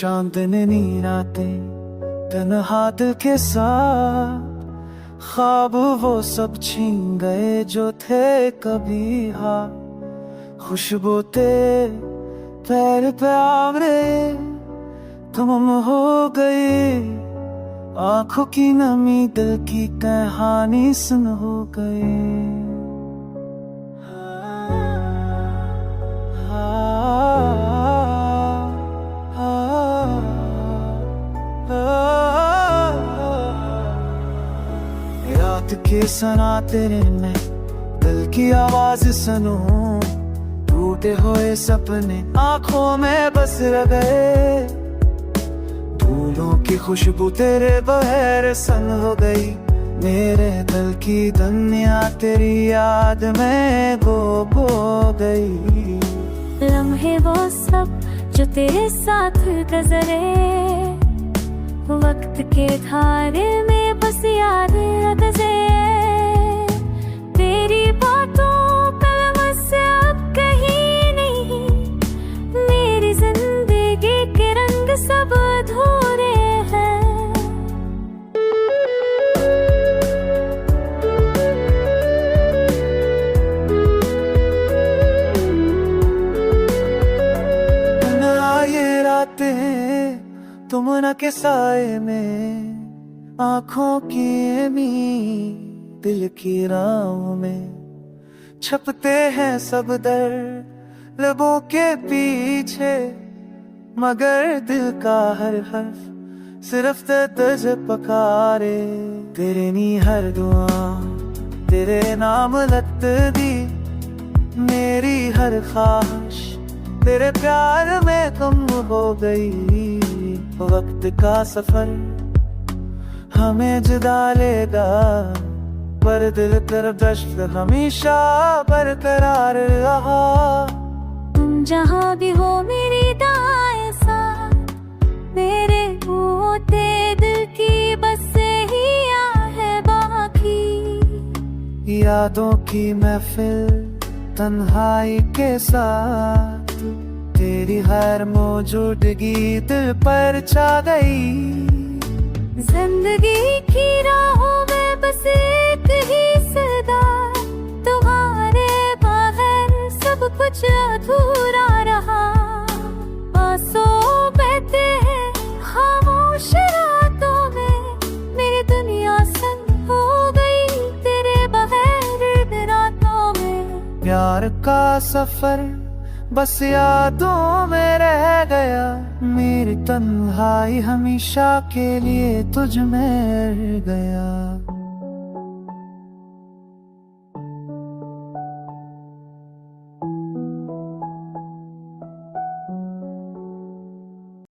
चांदनी रातें तन्हा दिल के साथ, ख्वाब वो सब छीन गए जो थे कभी। हाँ, खुशबू तेरे पैर पे आवरे तुम हो गई, आंखों की नमी दिल की कहानी सुन हो गई। रात के सना तेरे में दिल की आवाज सुनूं, टूटे हुए सपने आंखों में बस रह गए। फूलों की खुशबू तेरे बगैर सन हो गई, मेरे दिल की दुनिया तेरी याद में गो गई। लम्हे वो सब जो तेरे साथ गुजरे, वक्त के धारे में बस याद रखते। तेरी बातों का मुझसे अब कहीं नहीं, मेरी जिंदगी के रंग सब अधूरे हैं। ना ये रातें तुम न के साए में, आँखों की मी दिल की राहों में छपते हैं सब दर्द लबों के पीछे, मगर दिल का हर हर्फ सिर्फ दर्द पकारे। तेरे नी हर दुआ तेरे नाम लत दी, मेरी हर ख्वाहिश तेरे प्यार में कम हो गई। वक्त का सफर हमें जुदा लेगा, पर दिल कर दश्त हमेशा बरकरार रहा। तुम जहाँ भी हो मेरी दाएं साथ, मेरे होते दिल की बस ही है बाकी। यादों की महफिल तन्हाई के साथ, तेरी हर मौजूदगी दिल पर छा गई। जिंदगी की राहों में बस एक ही सदा, तुम्हारे बगैर सब कुछ अधूरा रहा। आंसू बहते हैं खामोश रातों में, मेरी दुनिया संग हो गई तेरे बगैर रातों में। प्यार का सफर बस यादों में रह गया, मेरी तन्हाई हमेशा के लिए तुझ में रह गया।